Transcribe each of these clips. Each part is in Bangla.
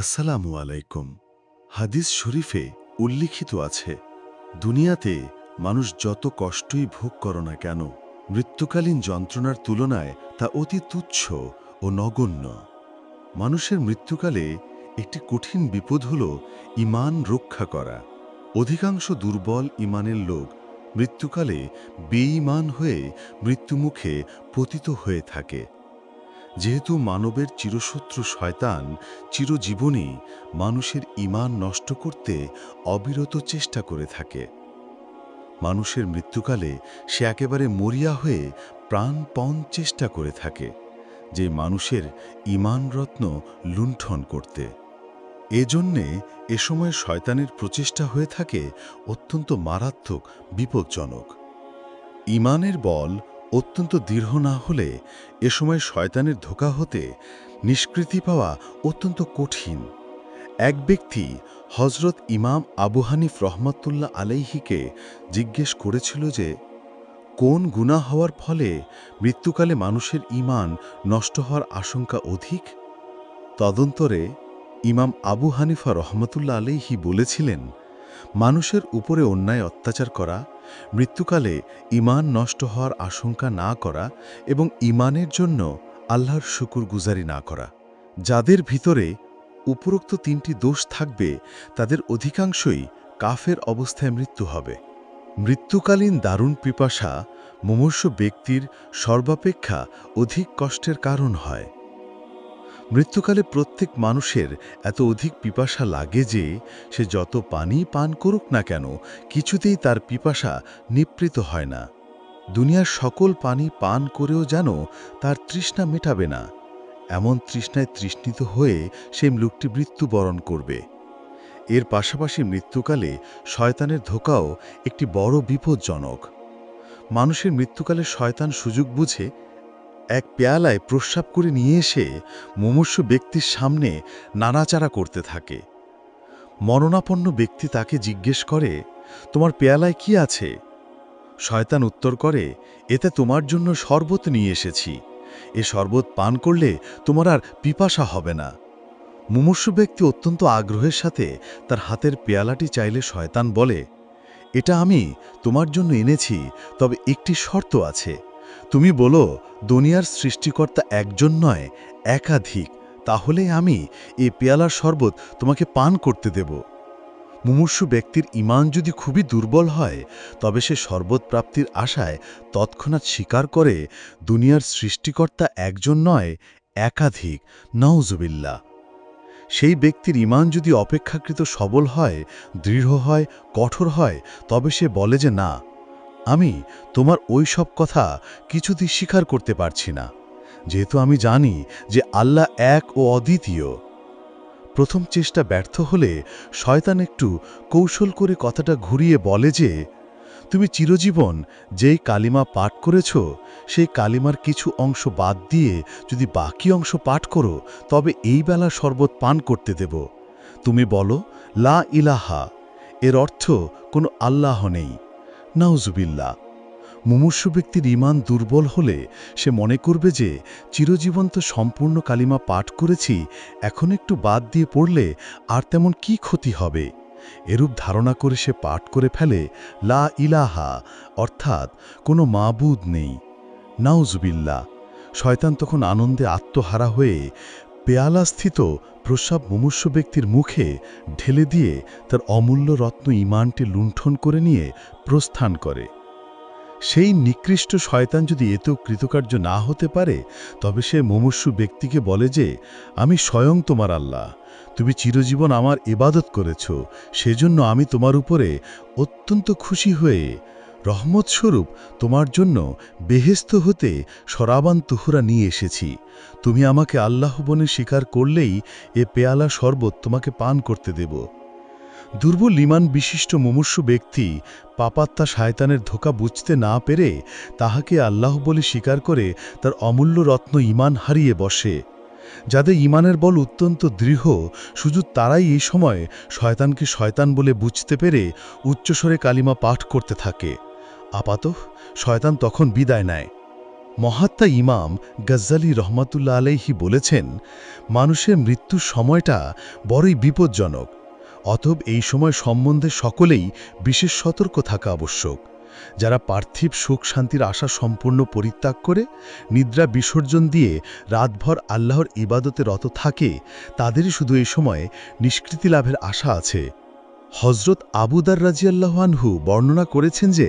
আসসালামু আলাইকুম। হাদিস শরীফে উল্লিখিত আছে, দুনিয়াতে মানুষ যত কষ্টই ভোগ করো না কেন, মৃত্যুকালীন যন্ত্রণার তুলনায় তা অতি তুচ্ছ ও নগণ্য। মানুষের মৃত্যুকালে একটি কঠিন বিপদ হল ঈমান রক্ষা করা। অধিকাংশ দুর্বল ঈমানের লোক মৃত্যুকালে বেঈমান হয়ে মৃত্যুমুখে পতিত হয়ে থাকে। যেহেতু মানবের চিরশত্রু শয়তান চিরজীবনই মানুষের ঈমান নষ্ট করতে অবিরত চেষ্টা করে থাকে, মানুষের মৃত্যুকালে সে একেবারে মরিয়া হয়ে প্রাণপণ চেষ্টা করে থাকে যে মানুষের ঈমান রত্ন লুণ্ঠন করতে। এজন্যে এ সময় শয়তানের প্রচেষ্টা হয়ে থাকে অত্যন্ত মারাত্মক, বিপজ্জনক। ঈমানের বল অত্যন্ত দৃঢ় না হলে এ সময় শয়তানের ধোঁকা হতে নিষ্কৃতি পাওয়া অত্যন্ত কঠিন। এক ব্যক্তি হজরত ইমাম আবু হানিফ রহমাতুল্লাহ আলাইহিকে জিজ্ঞেস করেছিল যে, কোন গুনাহ হওয়ার ফলে মৃত্যুকালে মানুষের ঈমান নষ্ট হওয়ার আশঙ্কা অধিক? তদন্তরে ইমাম আবু হানিফা রহমতুল্লাহ আলাইহি বলেছিলেন, মানুষের উপরে অন্যায় অত্যাচার করা, মৃত্যুকালে ঈমান নষ্ট হওয়ার আশঙ্কা না করা এবং ঈমানের জন্য আল্লাহর শুকরগুজারি না করা। যাদের ভিতরে উপরোক্ত তিনটি দোষ থাকবে তাদের অধিকাংশই কাফের অবস্থায় মৃত্যু হবে। মৃত্যুকালীন দারুণ পিপাসা মুমূর্ষু ব্যক্তির সর্বাপেক্ষা অধিক কষ্টের কারণ হয়। মৃত্যুকালে প্রত্যেক মানুষের এত অধিক পিপাসা লাগে যে সে যত পানি পান করুক না কেন কিছুতেই তার পিপাসা নিবৃত হয় না। দুনিয়ার সকল পানি পান করেও যেন তার তৃষ্ণা মেটাবে না, এমন তৃষ্ণায় তৃষ্ণিত হয়ে সে লোকটি মৃত্যুবরণ করবে। এর পাশাপাশি মৃত্যুকালে শয়তানের ধোঁকাও একটি বড় বিপজ্জনক। মানুষের মৃত্যুকালে শয়তান সুযোগ বুঝে এক পেয়ালায় প্রস্রাব করে নিয়ে এসে মুমূর্ষু ব্যক্তির সামনে নাড়াচাড়া করতে থাকে। মরণাপন্ন ব্যক্তি তাকে জিজ্ঞেস করে, তোমার পেয়ালায় কি আছে? শয়তান উত্তর করে, এতে তোমার জন্য শরবত নিয়ে এসেছি, এ শরবত পান করলে তোমার আর পিপাসা হবে না। মুমূর্ষু ব্যক্তি অত্যন্ত আগ্রহের সাথে তার হাতের পেয়ালাটি চাইলে শয়তান বলে, এটা আমি তোমার জন্য এনেছি, তবে একটি শর্ত আছে। তুমি বলো দুনিয়ার সৃষ্টিকর্তা একজন নয়, একাধিক, তাহলে আমি এই পেয়ালার শরবত তোমাকে পান করতে দেব। মুমূর্ষু ব্যক্তির ঈমান যদি খুবই দুর্বল হয় তবে সে শরবত প্রাপ্তির আশায় তৎক্ষণাৎ স্বীকার করে দুনিয়ার সৃষ্টিকর্তা একজন নয়, একাধিক। নাউজুবিল্লাহ। সেই ব্যক্তির ঈমান যদি অপেক্ষাকৃত সবল হয়, দৃঢ় হয়, কঠোর হয়, তবে সে বলে যে, না, আমি তোমার ওই সব কথা কিছুতেই স্বীকার করতে পারছি না, যেহেতু আমি জানি যে আল্লাহ এক ও অদ্বিতীয়। প্রথম চেষ্টা ব্যর্থ হলে শয়তান একটু কৌশল করে কথাটা ঘুরিয়ে বলে যে, তুমি চিরজীবন যেই কালিমা পাঠ করেছ সেই কালিমার কিছু অংশ বাদ দিয়ে যদি বাকি অংশ পাঠ করো তবে এই বেলা শরবত পান করতে দেব। তুমি বলো লা ইলাহা, এর অর্থ কোনো আল্লাহ নেই। নাউজুবিল্লাহ। মুমূর্ষু ব্যক্তির ঈমান দুর্বল হলে সে মনে করবে যে চিরজীবন তো সম্পূর্ণ কালিমা পাঠ করেছি, এখন একটু বাদ দিয়ে পড়লে আর তেমন কি ক্ষতি হবে। এরূপ ধারণা করে সে পাঠ করে ফেলে লা ইলাহা, অর্থাৎ কোনো মাবুদ নেই। নাউজুবিল্লাহ। শয়তান তখন আনন্দে আত্মহারা হয়ে পেয়ালাস্থিত প্রস্রাব মুমূর্ষু ব্যক্তির মুখে ঢেলে দিয়ে তার অমূল্য রত্ন ঈমানটি লুণ্ঠন করে নিয়ে প্রস্থান করে। সেই নিকৃষ্ট শয়তান যদি এতেও কৃতকার্য না হতে পারে তবে সে মুমূর্ষু ব্যক্তিকে বলে যে, আমি স্বয়ং তোমার আল্লাহ, তুমি চিরজীবন আমার ইবাদত করেছ, সেজন্য আমি তোমার উপরে অত্যন্ত খুশি হয়ে রহমতস্বরূপ তোমার জন্য বেহেশত হতে শরাবান তুহুরা নিয়ে এসেছি। তুমি আমাকে আল্লাহ বলে স্বীকার করলেই এ পেয়ালা শরবত তোমাকে পান করতে দেব। দুর্বল ঈমান বিশিষ্ট মুমূর্ষু ব্যক্তি পাপাত্মা শয়তানের ধোঁকা বুঝতে না পেরে তাহাকে আল্লাহ বলে স্বীকার করে তার অমূল্য রত্ন ঈমান হারিয়ে বসে। যাদের ঈমানের বল অত্যন্ত দৃঢ়, শুধু তারাই এই সময় শয়তানকে শয়তান বলে বুঝতে পেরে উচ্চস্বরে কালিমা পাঠ করতে থাকে। আপাতঃ শয়তান তখন বিদায় নেয়। মহাত্মা ইমাম গজ্জালি রহমাতুল্লাহ আলাইহি বলেছেন, মানুষের মৃত্যুর সময়টা বড়ই বিপজ্জনক। অতএব এই সময় সম্বন্ধে সকলেই বিশেষ সতর্ক থাকা আবশ্যক। যারা পার্থিব সুখ শান্তির আশা সম্পূর্ণ পরিত্যাগ করে নিদ্রা বিসর্জন দিয়ে রাতভর আল্লাহর ইবাদতে রত থাকে, তাদেরই শুধু এই সময়ে নিষ্কৃতি লাভের আশা আছে। হজরত আবু দার রাজিয়াল্লাহু আনহু বর্ণনা করেছেন যে,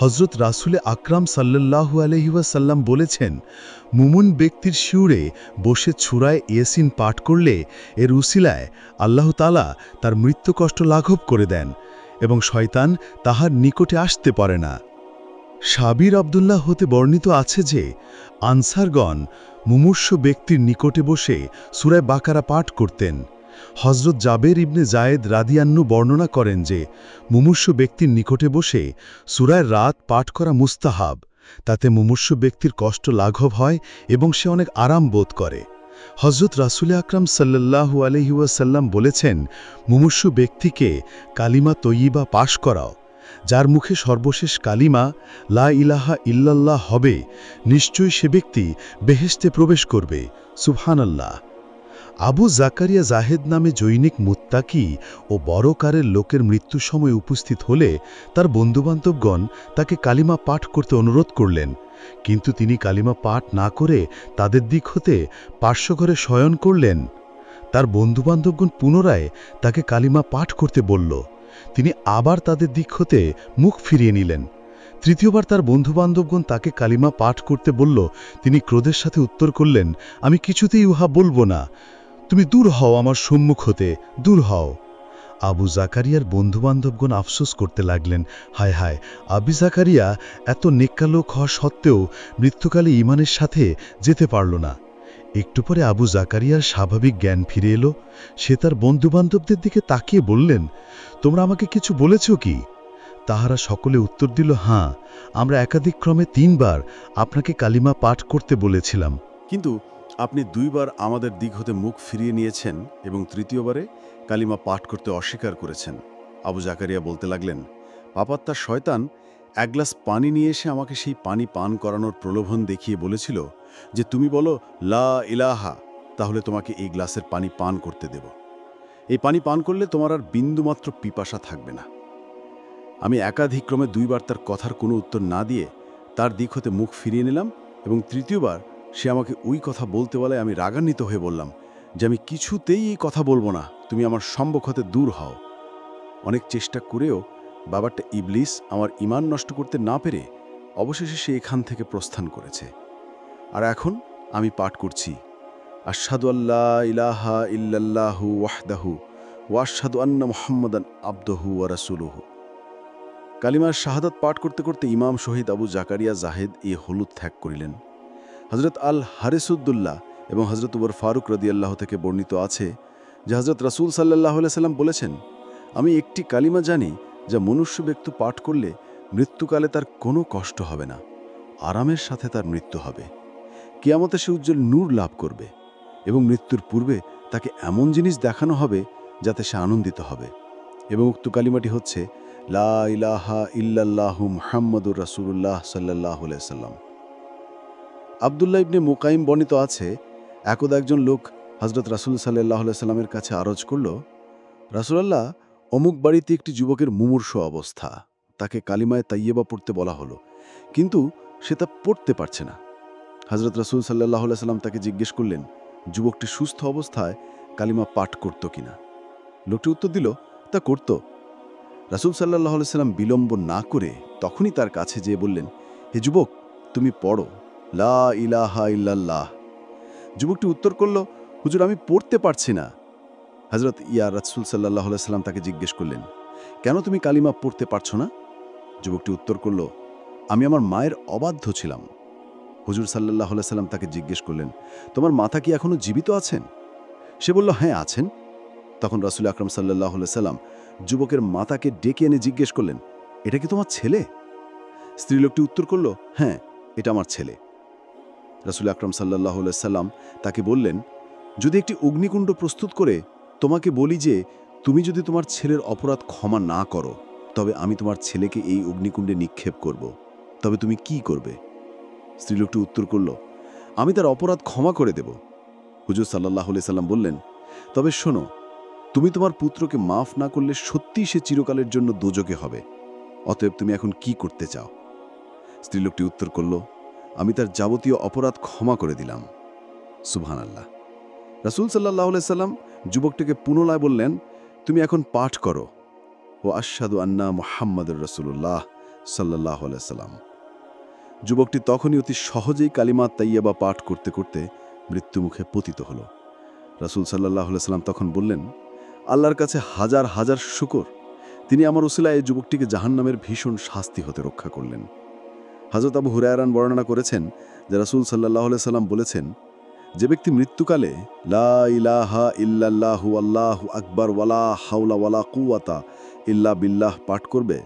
হজরত রাসূলে আকরাম সাল্লাল্লাহু আলাইহি ওয়াসাল্লাম বলেছেন, মুমিন ব্যক্তির শিউরে বসে সূরা ইয়াসিন পাঠ করলে এর উসিলায় আল্লাহ তাআলা তার মৃত্যু কষ্ট লাঘব করে দেন এবং শয়তান তাহার নিকটে আসতে পারে না। সাবির আব্দুল্লাহ হতে বর্ণিত আছে যে, আনসারগণ মুমূর্ষু ব্যক্তির নিকটে বসে সূরা বাকারা পাঠ করতেন। হজরত জাবের ইবনে জায়েদ রাদিয়ান্নু বর্ণনা করেন যে, মুমূর্ষু ব্যক্তির নিকটে বসে সূরায় রাত পাঠ করা মুস্তাহাব, তাতে মুমূর্ষু ব্যক্তির কষ্ট লাঘব হয় এবং সে অনেক আরাম বোধ করে। হজরত রাসূল আকরাম সাল্লাল্লাহু আলাইহি ওয়াসাল্লাম বলেছেন, মুমূর্ষু ব্যক্তিকে কালিমা তয়্যিবা পাশ করাও। যার মুখে সর্বশেষ কালিমা লা ইলাহা ইল্লাল্লাহ হবে, নিশ্চয়ই সে ব্যক্তি বেহেশতে প্রবেশ করবে। সুবহানাল্লাহ। আবু জাকারিয়া জাহেদ নামে জৈনিক মুত্তাকি ও বড়কারের লোকের মৃত্যুর সময় উপস্থিত হলে তার বন্ধুবান্ধবগণ তাকে কালিমা পাঠ করতে অনুরোধ করলেন, কিন্তু তিনি কালিমা পাঠ না করে তাদের দিক হতে পার্শ্বঘরে শয়ন করলেন। তার বন্ধুবান্ধবগণ পুনরায় তাকে কালিমা পাঠ করতে বলল। তিনি আবার তাদের দিক হতে মুখ ফিরিয়ে নিলেন। তৃতীয়বার তার বন্ধুবান্ধবগণ তাকে কালিমা পাঠ করতে বলল। তিনি ক্রোধের সাথে উত্তর করলেন, আমি কিছুতেই উহা বলবো না। তুমি দূর হও, আমার সম্মুখ হতে দূর হও। আবু জাকারিয়ার বন্ধুবান্ধবগণ আফসোস করতে লাগলেন, হায় হায়, আবু জাকারিয়া এত নেককার লোক হওয়া সত্ত্বেও মৃত্যুকালে ঈমানের সাথে যেতে পারল না। একটু পরে আবু জাকারিয়ার স্বাভাবিক জ্ঞান ফিরে এলো। সে তার বন্ধুবান্ধবদের দিকে তাকিয়ে বললেন, তোমরা আমাকে কিছু বলেছ কি? তাহারা সকলে উত্তর দিল, হাঁ, আমরা একাধিক্রমে 3 বার আপনাকে কালিমা পাঠ করতে বলেছিলাম, কিন্তু আপনি 2 বার আমাদের দিক হতে মুখ ফিরিয়ে নিয়েছেন এবং তৃতীয়বারে কালিমা পাঠ করতে অস্বীকার করেছেন। আবু জাকারিয়া বলতে লাগলেন, পাপাত্মার শয়তান 1 গ্লাস পানি নিয়ে এসে আমাকে সেই পানি পান করানোর প্রলোভন দেখিয়ে বলেছিল যে, তুমি বলো লা ইলাহা, তাহলে তোমাকে এই গ্লাসের পানি পান করতে দেব। এই পানি পান করলে তোমার আর বিন্দুমাত্র পিপাসা থাকবে না। আমি একাধিক্রমে 2 বার তার কথার কোনো উত্তর না দিয়ে তার দিক হতে মুখ ফিরিয়ে নিলাম এবং তৃতীয়বার সে আমাকে ওই কথা বলতে বলে আমি রাগান্বিত হয়ে বললাম যে, আমি কিছুতেই এই কথা বলবো না, তুমি আমার সম্মুখ হতে দূর হও। অনেক চেষ্টা করেও বাবারটা ইবলিস আমার ঈমান নষ্ট করতে না পেরে অবশেষে সে এখান থেকে প্রস্থান করেছে। আর এখন আমি পাঠ করছি, আশহাদু আল্লা ইলাহা ইল্লাল্লাহু ওয়াহদাহু ওয়া আশহাদু আন্না মুহাম্মাদান আবদুহু ওয়া রাসূলুহু। কালিমার শাহাদাত পাঠ করতে করতে ইমাম শহীদ আবু জাকারিয়া জাহেদ এই হলুদ ত্যাগ করিলেন। হজরত আল হারিসুদ্দুল্লাহ এবং হজরত উমর ফারুক রাদিয়াল্লাহ থেকে বর্ণিত আছে যে, হজরত রাসূল সাল্লাল্লাহু আলাইহি সাল্লাম বলেছেন, আমি একটি কালিমা জানি যা মনুষ্য ব্যক্তি পাঠ করলে মৃত্যুকালে তার কোনো কষ্ট হবে না, আরামের সাথে তার মৃত্যু হবে। কিয়ামতে সে উজ্জ্বল নূর লাভ করবে এবং মৃত্যুর পূর্বে তাকে এমন জিনিস দেখানো হবে যাতে সে আনন্দিত হবে, এবং উক্ত কালিমাটি হচ্ছে লা ইলাহা ইল্লাল্লাহু মুহাম্মাদুর রাসূলুল্লাহ সাল্লাল্লাহু আলাইহি সাল্লাম। আব্দুল্লাহ ইবনে মুকাইম বর্ণিত আছে, একদা একজন লোক হজরত রাসূল সাল্লাল্লাহু আলাইহি সাল্লামের কাছে আরজ করল, রাসূলুল্লাহ, অমুক বাড়িতে একটি যুবকের মুমূর্ষু অবস্থা, তাকে কালিমায়ে তাইয়্যিবা পড়তে বলা হলো, কিন্তু সে তা পড়তে পারছে না। হজরত রাসূল সাল্লাল্লাহু আলাইহি সাল্লাম তাকে জিজ্ঞেস করলেন, যুবকটি সুস্থ অবস্থায় কালিমা পাঠ করত কিনা। লোকটি উত্তর দিল, তা করত। রাসূল সাল্লাল্লাহু আলাইহি সাল্লাম বিলম্ব না করে তখনই তার কাছে যেয়ে বললেন, হে যুবক, তুমি পড়ো লা ইলাহা ইল্লাল্লাহ। যুবকটি উত্তর করল, হুজুর, আমি পড়তে পারছি না। হযরত রাসূল সাল্লাল্লাহু আলাইহি সাল্লাম তাকে জিজ্ঞেস করলেন, কেন তুমি কালিমা পড়তে পারছো না? যুবকটি উত্তর করল, আমি আমার মায়ের অবাধ্য ছিলাম। হুজুর সাল্লাল্লাহু আলাইহি সাল্লাম তাকে জিজ্ঞেস করলেন, তোমার মাতা কি এখনো জীবিত আছেন? সে বলল, হ্যাঁ, আছেন। তখন রাসূল আকরাম সাল্লাল্লাহু আলাইহি সাল্লাম যুবকের মাতাকে ডেকে এনে জিজ্ঞেস করলেন, এটা কি তোমার ছেলে? স্ত্রীলোকটি উত্তর করল, হ্যাঁ, এটা আমার ছেলে। রাসূল আকরাম সাল্লাল্লাহু আলাইহি সাল্লাম তাকে বললেন, যদি একটি অগ্নিকুণ্ড প্রস্তুত করে তোমাকে বলি যে, তুমি যদি তোমার ছেলের অপরাধ ক্ষমা না করো, তবে আমি তোমার ছেলেকে এই অগ্নিকুণ্ডে নিক্ষেপ করব, তবে তুমি কি করবে? স্ত্রীলোকটি উত্তর করল, আমি তার অপরাধ ক্ষমা করে দেব। হুজুর সাল্লাল্লাহু আলাইহি সাল্লাম বললেন, তবে শোনো, তুমি তোমার পুত্রকে মাফ না করলে সত্যিই সে চিরকালের জন্য দোজখে হবে। অতএব তুমি এখন কি করতে চাও? স্ত্রীলোকটি উত্তর করল, আমি তার যাবতীয় অপরাধ ক্ষমা করে দিলাম। সুবহানাল্লাহ। রাসূল সাল্লাল্লাহু আলাইহি সাল্লাম যুবকটিকে পুনরায় বললেন, তুমি এখন পাঠ করো, ও আশহাদু আন্না মুহাম্মাদুর রাসূলুল্লাহ সাল্লাল্লাহু আলাইহি সাল্লাম। যুবকটি তখনই অতি সহজেই কালিমা তাইয়্যিবা পাঠ করতে করতে মৃত্যুমুখে পতিত হল। রাসূল সাল্লাল্লাহু আলাইহি সাল্লাম তখন বললেন, আল্লাহর কাছে হাজার হাজার শুকর, তিনি আমার উসিলায় এই যুবকটিকে জাহান্নামের ভীষণ শাস্তি হতে রক্ষা করলেন। হযরত আবু হুরায়রা বর্ণনা করেছেন যে রাসূল সাল্লাল্লাহু আলাইহি সাল্লাম বলেছেন, যে ব্যক্তি মৃত্যুকালে লা ইলাহা ইল্লাল্লাহু আল্লাহু আকবার ওয়ালা হাওলা ওয়ালা কুওয়াতা ইল্লা বিল্লাহ পাঠ করবে,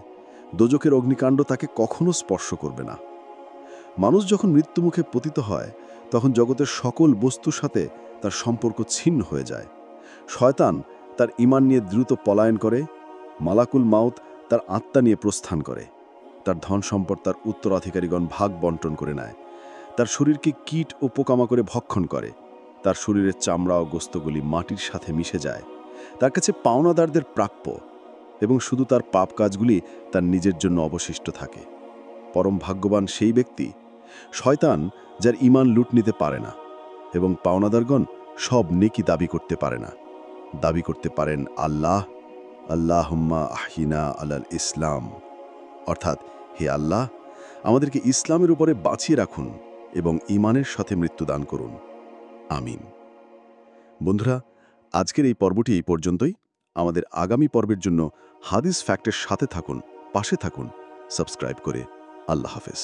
দোজখের অগ্নিকাণ্ড তাকে কখনো স্পর্শ করবে না। মানুষ যখন মৃত্যুমুখে পতিত হয়, তখন জগতের সকল বস্তুর সাথে তার সম্পর্ক ছিন্ন হয়ে যায়। শয়তান তার ঈমান নিয়ে দ্রুত পলায়ন করে, মালাকুল মাউত তার আত্মা নিয়ে প্রস্থান করে, তার ধন সম্পদ তার উত্তরাধিকারীগণ ভাগ বন্টন করে নেয়, তার শরীরকে কীট ও পোকামাকড়ে ভক্ষণ করে, তার শরীরের চামড়া ও গোস্তগুলি মাটির সাথে মিশে যায়, তার কাছে পাওনাদারদের প্রাপ্য, এবং শুধু তার পাপ কাজগুলি তার নিজের জন্য অবশিষ্ট থাকে। পরম ভাগ্যবান সেই ব্যক্তি, শয়তান যার ঈমান লুট নিতে পারে না এবং পাওনাদারগণ সব নেকি দাবি করতে পারে না। দাবি করতে পারেন আল্লাহ, আল্লাহুম্মা আহিনা আলাল ইসলাম, অর্থাৎ হে আল্লাহ, আমাদেরকে ইসলামের উপরে বাঁচিয়ে রাখুন এবং ঈমানের সাথে মৃত্যুদান করুন। আমিন। বন্ধুরা, আজকের এই পর্বটি এই পর্যন্তই। আমাদের আগামী পর্বের জন্য হাদিস ফ্যাক্টের সাথে থাকুন, পাশে থাকুন, সাবস্ক্রাইব করে। আল্লাহ হাফেজ।